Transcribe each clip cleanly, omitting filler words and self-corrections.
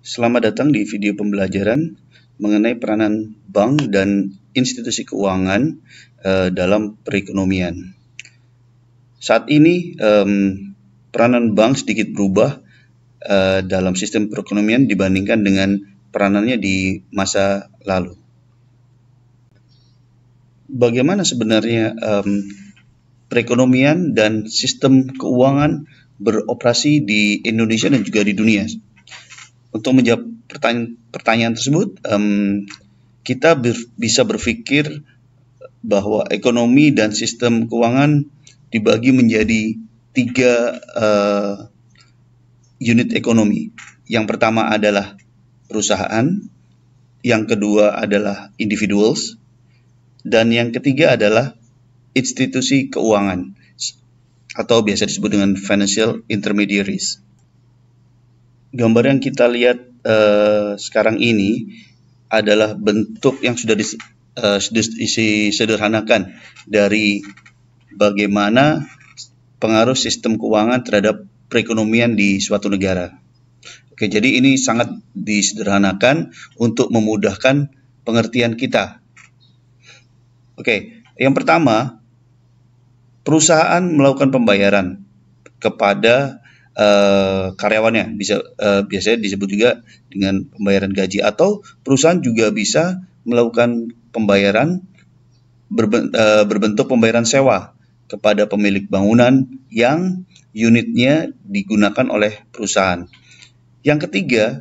Selamat datang di video pembelajaran mengenai peranan bank dan institusi keuangan dalam perekonomian. Saat ini peranan bank sedikit berubah dalam sistem perekonomian dibandingkan dengan peranannya di masa lalu. Bagaimana sebenarnya perekonomian dan sistem keuangan beroperasi di Indonesia dan juga di dunia? Untuk menjawab pertanyaan tersebut, kita bisa berpikir bahwa ekonomi dan sistem keuangan dibagi menjadi tiga unit ekonomi. Yang pertama adalah perusahaan, yang kedua adalah individuals, dan yang ketiga adalah institusi keuangan atau biasa disebut dengan financial intermediaries. Gambar yang kita lihat sekarang ini adalah bentuk yang sudah disederhanakan dari bagaimana pengaruh sistem keuangan terhadap perekonomian di suatu negara. Oke, jadi ini sangat disederhanakan untuk memudahkan pengertian kita. Oke, yang pertama, perusahaan melakukan pembayaran kepada karyawannya, biasanya disebut juga dengan pembayaran gaji, atau perusahaan juga bisa melakukan pembayaran berbentuk pembayaran sewa kepada pemilik bangunan yang unitnya digunakan oleh perusahaan. Yang ketiga,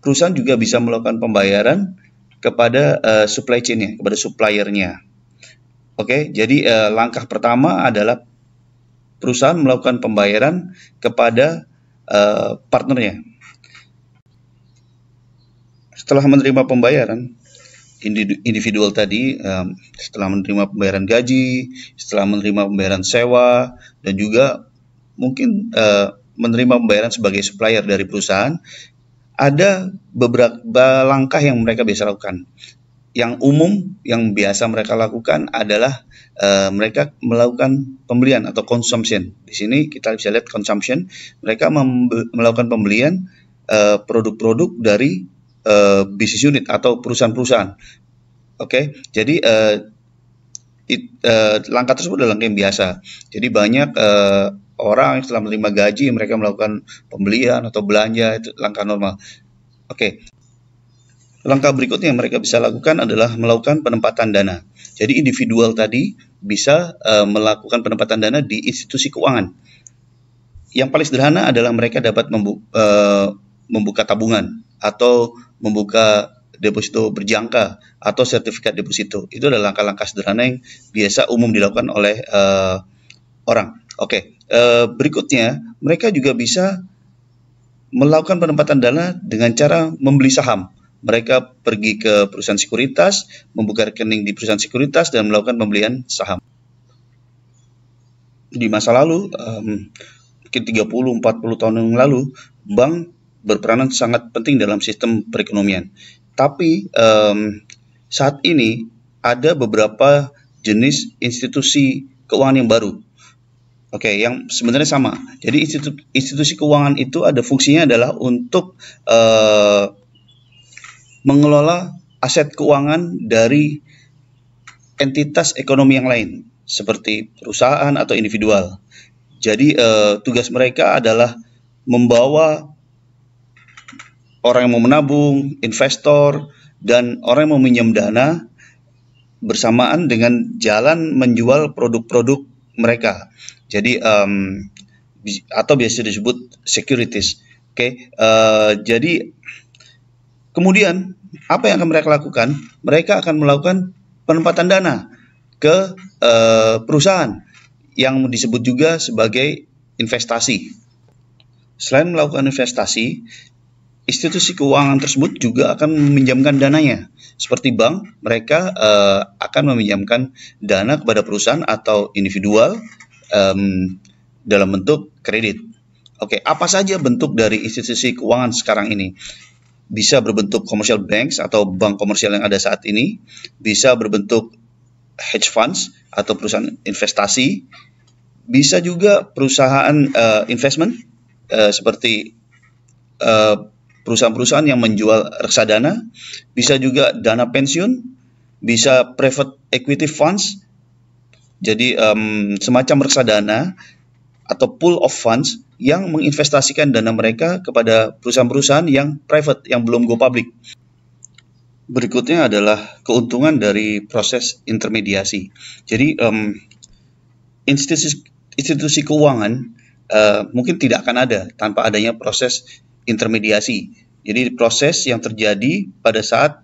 perusahaan juga bisa melakukan pembayaran kepada supply chain-nya, kepada suppliernya. Oke, jadi langkah pertama adalah perusahaan melakukan pembayaran kepada partnernya. Setelah menerima pembayaran, individual tadi setelah menerima pembayaran gaji, setelah menerima pembayaran sewa, dan juga mungkin menerima pembayaran sebagai supplier dari perusahaan, ada beberapa langkah yang mereka bisa lakukan. Yang umum yang biasa mereka lakukan adalah mereka melakukan pembelian atau consumption. Di sini kita bisa lihat consumption. Mereka melakukan pembelian produk-produk dari business unit atau perusahaan-perusahaan. Oke, jadi langkah tersebut adalah langkah yang biasa. Jadi banyak orang yang setelah menerima gaji mereka melakukan pembelian atau belanja, itu langkah normal. Oke. Langkah berikutnya yang mereka bisa lakukan adalah melakukan penempatan dana. Jadi individual tadi bisa melakukan penempatan dana di institusi keuangan. Yang paling sederhana adalah mereka dapat membuka tabungan atau membuka deposito berjangka atau sertifikat deposito. Itu adalah langkah-langkah sederhana yang biasa umum dilakukan oleh orang. Oke, berikutnya mereka juga bisa melakukan penempatan dana dengan cara membeli saham. Mereka pergi ke perusahaan sekuritas, membuka rekening di perusahaan sekuritas, dan melakukan pembelian saham. Di masa lalu, mungkin 30-40 tahun yang lalu, bank berperanan sangat penting dalam sistem perekonomian. Tapi saat ini ada beberapa jenis institusi keuangan yang baru. Oke, yang sebenarnya sama. Jadi institusi keuangan itu ada fungsinya adalah untuk mengelola aset keuangan dari entitas ekonomi yang lain, seperti perusahaan atau individual. Jadi tugas mereka adalah membawa orang yang mau menabung, investor, dan orang yang mau minjam dana bersamaan dengan jalan menjual produk-produk mereka. Jadi atau biasa disebut securities. Oke, jadi kemudian apa yang akan mereka lakukan? Mereka akan melakukan penempatan dana ke perusahaan yang disebut juga sebagai investasi. Selain melakukan investasi, institusi keuangan tersebut juga akan meminjamkan dananya. Seperti bank, mereka akan meminjamkan dana kepada perusahaan atau individual dalam bentuk kredit. Oke, apa saja bentuk dari institusi keuangan sekarang ini? Bisa berbentuk commercial banks atau bank komersial yang ada saat ini, bisa berbentuk hedge funds atau perusahaan investasi, bisa juga perusahaan investment seperti perusahaan-perusahaan yang menjual reksadana, bisa juga dana pensiun, bisa private equity funds, jadi semacam reksadana atau pool of funds yang menginvestasikan dana mereka kepada perusahaan-perusahaan yang private, yang belum go public. Berikutnya adalah keuntungan dari proses intermediasi. Jadi institusi keuangan mungkin tidak akan ada tanpa adanya proses intermediasi. Jadi proses yang terjadi pada saat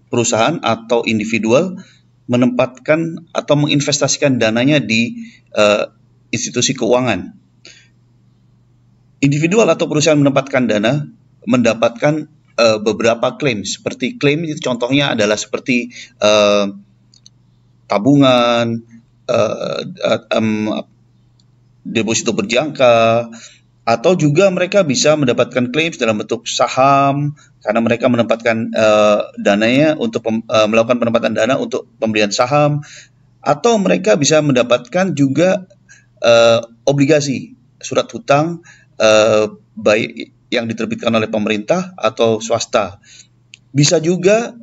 perusahaan atau individual menempatkan atau menginvestasikan dananya di institusi keuangan. Individual atau perusahaan menempatkan dana mendapatkan beberapa klaim. Seperti klaim itu contohnya adalah seperti tabungan, deposito berjangka, atau juga mereka bisa mendapatkan klaim dalam bentuk saham karena mereka menempatkan dananya untuk melakukan penempatan dana untuk pembelian saham, atau mereka bisa mendapatkan juga obligasi, surat hutang baik yang diterbitkan oleh pemerintah atau swasta. Bisa juga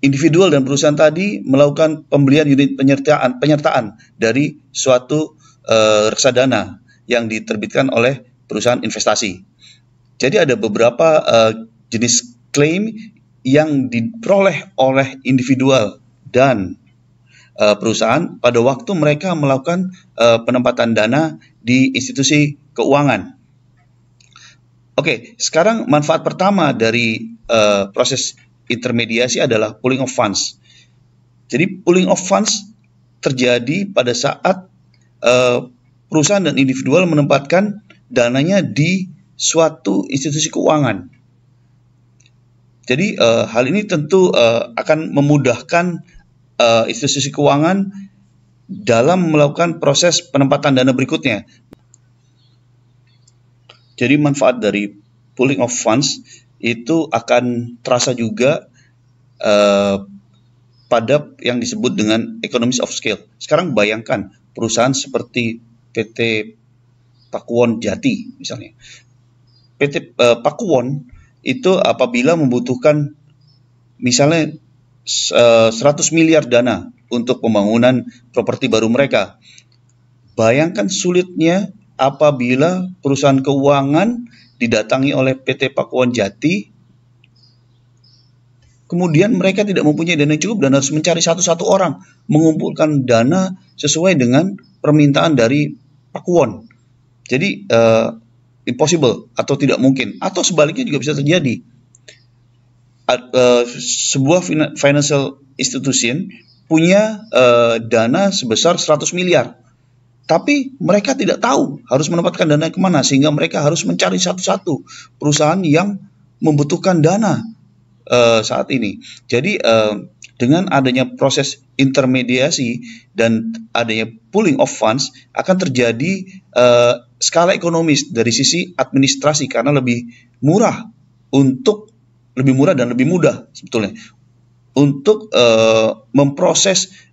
individual dan perusahaan tadi melakukan pembelian unit penyertaan dari suatu reksadana yang diterbitkan oleh perusahaan investasi. Jadi ada beberapa jenis klaim yang diperoleh oleh individual dan perusahaan pada waktu mereka melakukan penempatan dana di institusi keuangan. Oke, sekarang manfaat pertama dari proses intermediasi adalah pooling of funds. Jadi pooling of funds terjadi pada saat perusahaan dan individual menempatkan dananya di suatu institusi keuangan. Jadi hal ini tentu akan memudahkan institusi keuangan dalam melakukan proses penempatan dana berikutnya. Jadi manfaat dari pooling of funds itu akan terasa juga pada yang disebut dengan economies of scale. Sekarang bayangkan perusahaan seperti PT Pakuwon Jati misalnya. PT Pakuwon itu apabila membutuhkan misalnya 100 miliar dana untuk pembangunan properti baru mereka. Bayangkan sulitnya apabila perusahaan keuangan didatangi oleh PT Pakuwon Jati, kemudian mereka tidak mempunyai dana cukup dan harus mencari satu-satu orang mengumpulkan dana sesuai dengan permintaan dari Pakuwon. Jadi impossible atau tidak mungkin, atau sebaliknya juga bisa terjadi. Sebuah financial institution punya dana sebesar 100 miliar. Tapi mereka tidak tahu harus menempatkan dana kemana, sehingga mereka harus mencari satu-satu perusahaan yang membutuhkan dana saat ini. Jadi dengan adanya proses intermediasi dan adanya pooling of funds akan terjadi skala ekonomis dari sisi administrasi karena lebih murah dan lebih mudah sebetulnya untuk memproses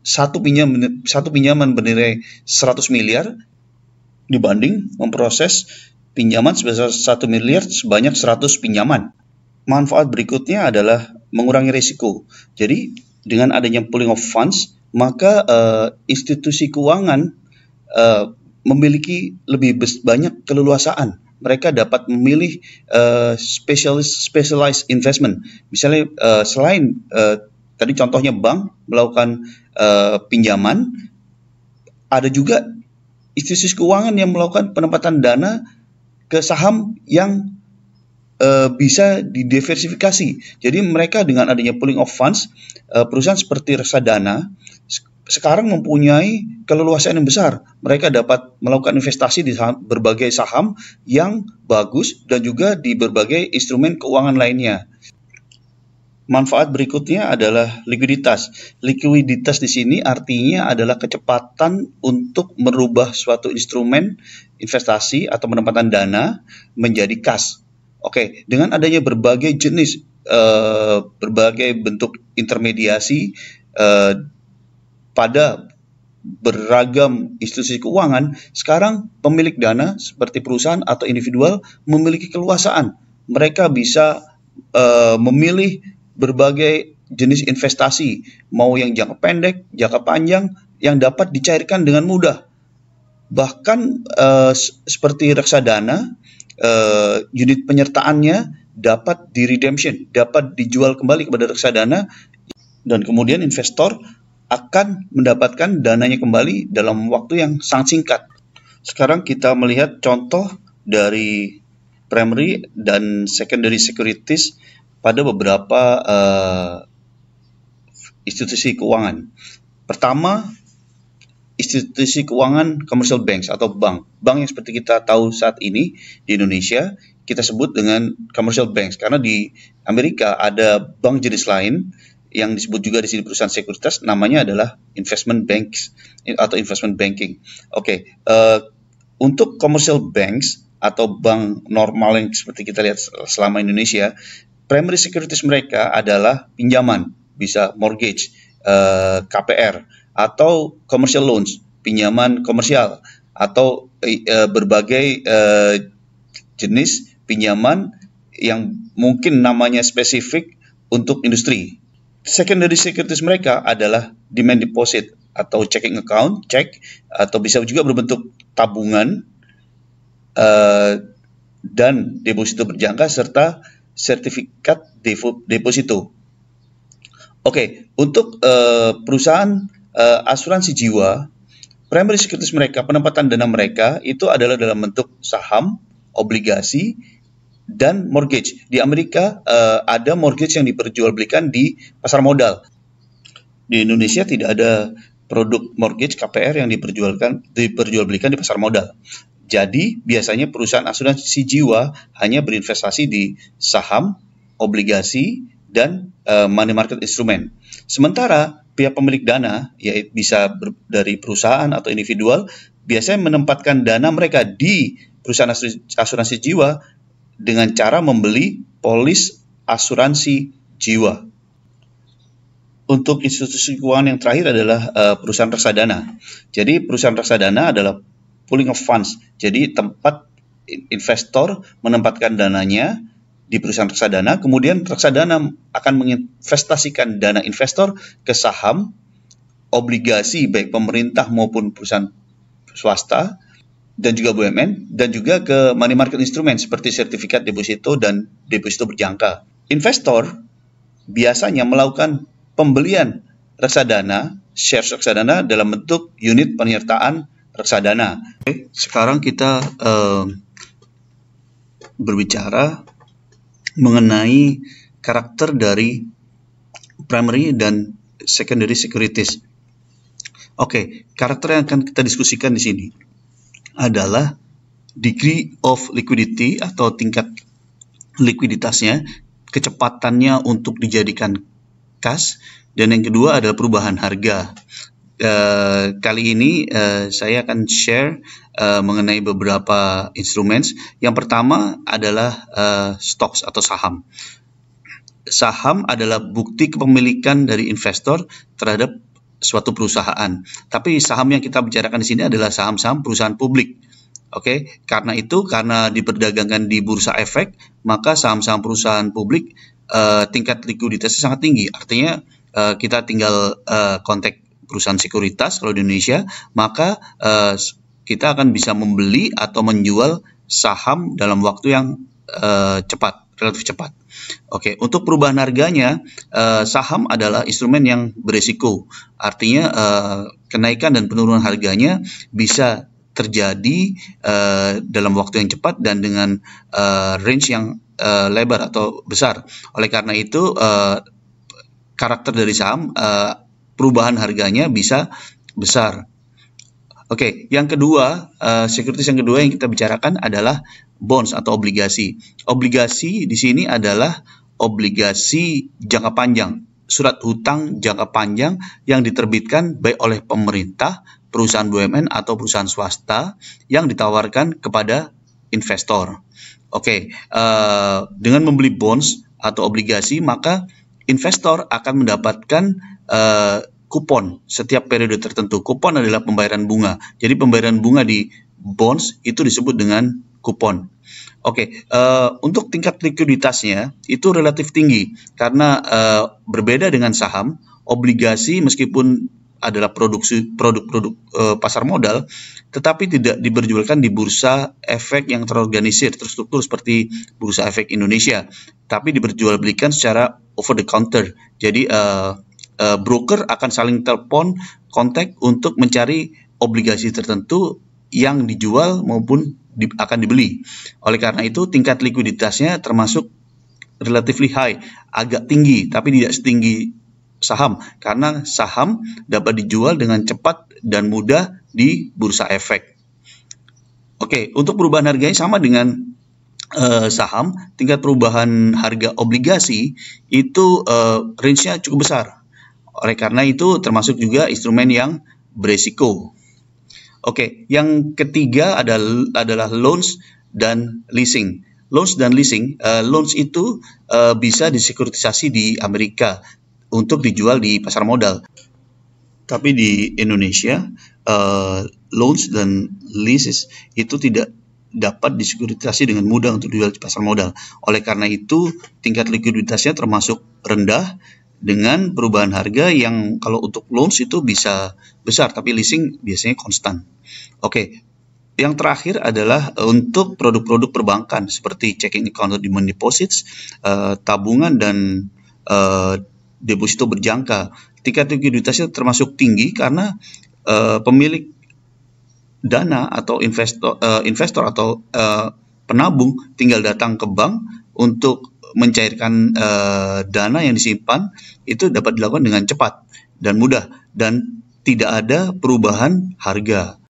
satu pinjaman bernilai 100 miliar dibanding memproses pinjaman sebesar 1 miliar sebanyak 100 pinjaman. Manfaat berikutnya adalah mengurangi risiko. Jadi dengan adanya pooling of funds, maka institusi keuangan memiliki lebih banyak keleluasaan. Mereka dapat memilih specialized investment. Misalnya selain tadi contohnya bank melakukan pinjaman, ada juga institusi keuangan yang melakukan penempatan dana ke saham yang bisa didiversifikasi. Jadi mereka dengan adanya pooling of funds, perusahaan seperti reksadana sekarang mempunyai keleluasaan yang besar. Mereka dapat melakukan investasi di berbagai saham yang bagus dan juga di berbagai instrumen keuangan lainnya. Manfaat berikutnya adalah likuiditas. Likuiditas di sini artinya adalah kecepatan untuk merubah suatu instrumen investasi atau penempatan dana menjadi kas. Oke, dengan adanya berbagai jenis, berbagai bentuk intermediasi pada beragam institusi keuangan, sekarang pemilik dana seperti perusahaan atau individual memiliki keluasaan. Mereka bisa memilih berbagai jenis investasi, mau yang jangka pendek, jangka panjang, yang dapat dicairkan dengan mudah. Bahkan seperti reksadana, unit penyertaannya dapat di-redemption, dapat dijual kembali kepada reksadana, dan kemudian investor akan mendapatkan dananya kembali dalam waktu yang sangat singkat. Sekarang kita melihat contoh dari primary dan secondary securities pada beberapa institusi keuangan. Pertama, institusi keuangan commercial banks atau bank. Bank yang seperti kita tahu saat ini di Indonesia, kita sebut dengan commercial banks. Karena di Amerika ada bank jenis lain yang disebut juga di sini perusahaan sekuritas, namanya adalah investment banks atau investment banking. Untuk commercial banks atau bank normal yang seperti kita lihat selama Indonesia, primary securities mereka adalah pinjaman, bisa mortgage, KPR, atau commercial loans, pinjaman komersial, atau berbagai jenis pinjaman yang mungkin namanya spesifik untuk industri. Secondary securities mereka adalah demand deposit atau checking account, cek, atau bisa juga berbentuk tabungan dan deposito berjangka serta sertifikat deposito. Untuk perusahaan asuransi jiwa, primary securities mereka, penempatan dana mereka itu adalah dalam bentuk saham, obligasi, dan mortgage. Di Amerika ada mortgage yang diperjualbelikan di pasar modal. Di Indonesia tidak ada produk mortgage KPR yang diperjualbelikan di pasar modal. Jadi biasanya perusahaan asuransi jiwa hanya berinvestasi di saham, obligasi, dan money market instrument. Sementara pihak pemilik dana, yaitu bisa dari perusahaan atau individual, biasanya menempatkan dana mereka di perusahaan asuransi jiwa dengan cara membeli polis asuransi jiwa. Untuk institusi keuangan yang terakhir adalah perusahaan reksadana. Jadi perusahaan reksadana adalah pooling of funds. Jadi tempat investor menempatkan dananya di perusahaan reksadana, kemudian reksadana akan menginvestasikan dana investor ke saham, obligasi baik pemerintah maupun perusahaan swasta, dan juga BUMN, dan juga ke money market instrument seperti sertifikat deposito dan deposito berjangka. Investor biasanya melakukan pembelian reksadana, shares reksadana dalam bentuk unit penyertaan reksadana. Sekarang kita berbicara mengenai karakter dari primary dan secondary securities. Karakter yang akan kita diskusikan di sini adalah degree of liquidity atau tingkat likuiditasnya, kecepatannya untuk dijadikan kas, dan yang kedua adalah perubahan harga. Kali ini saya akan share mengenai beberapa instruments. Yang pertama adalah stocks atau saham. Saham adalah bukti kepemilikan dari investor terhadap suatu perusahaan. Tapi saham yang kita bicarakan di sini adalah saham-saham perusahaan publik. Karena diperdagangkan di bursa efek, maka saham-saham perusahaan publik tingkat likuiditasnya sangat tinggi. Artinya kita tinggal kontak perusahaan sekuritas kalau di Indonesia, maka kita akan bisa membeli atau menjual saham dalam waktu yang relatif cepat. Untuk perubahan harganya, saham adalah instrumen yang berisiko. Artinya kenaikan dan penurunan harganya bisa terjadi dalam waktu yang cepat dan dengan range yang lebar atau besar. Oleh karena itu, karakter dari saham, perubahan harganya bisa besar. Yang kedua, securities yang kedua yang kita bicarakan adalah bonds atau obligasi. Obligasi di sini adalah obligasi jangka panjang, surat hutang jangka panjang yang diterbitkan baik oleh pemerintah, perusahaan BUMN atau perusahaan swasta yang ditawarkan kepada investor. Dengan membeli bonds atau obligasi, maka investor akan mendapatkan kupon setiap periode tertentu. Kupon adalah pembayaran bunga. Jadi pembayaran bunga di bonds itu disebut dengan kupon. Oke, untuk tingkat likuiditasnya itu relatif tinggi karena berbeda dengan saham, obligasi meskipun adalah produk pasar modal, tetapi tidak diperjualkan di bursa efek yang terorganisir, terstruktur seperti Bursa Efek Indonesia, tapi diperjualbelikan secara over the counter. Jadi broker akan saling telepon, kontak untuk mencari obligasi tertentu yang dijual maupun akan dibeli. Oleh karena itu tingkat likuiditasnya termasuk relatively high, agak tinggi, tapi tidak setinggi saham, karena saham dapat dijual dengan cepat dan mudah di bursa efek. Oke, untuk perubahan harganya sama dengan saham, tingkat perubahan harga obligasi itu range-nya cukup besar. Oleh karena itu termasuk juga instrumen yang beresiko. Oke, yang ketiga adalah loans dan leasing. Loans dan leasing, loans itu bisa disekuritisasi di Amerika untuk dijual di pasar modal. Tapi di Indonesia, loans dan leases itu tidak dapat disekuritisasi dengan mudah untuk dijual di pasar modal. Oleh karena itu, tingkat likuiditasnya termasuk rendah dengan perubahan harga yang kalau untuk loans itu bisa besar, tapi leasing biasanya konstan. Oke, yang terakhir adalah untuk produk-produk perbankan seperti checking account atau demand deposits, tabungan dan deposito berjangka. Tingkat likuiditasnya termasuk tinggi karena pemilik dana atau investor atau penabung tinggal datang ke bank untuk mencairkan dana yang disimpan, itu dapat dilakukan dengan cepat dan mudah dan tidak ada perubahan harga.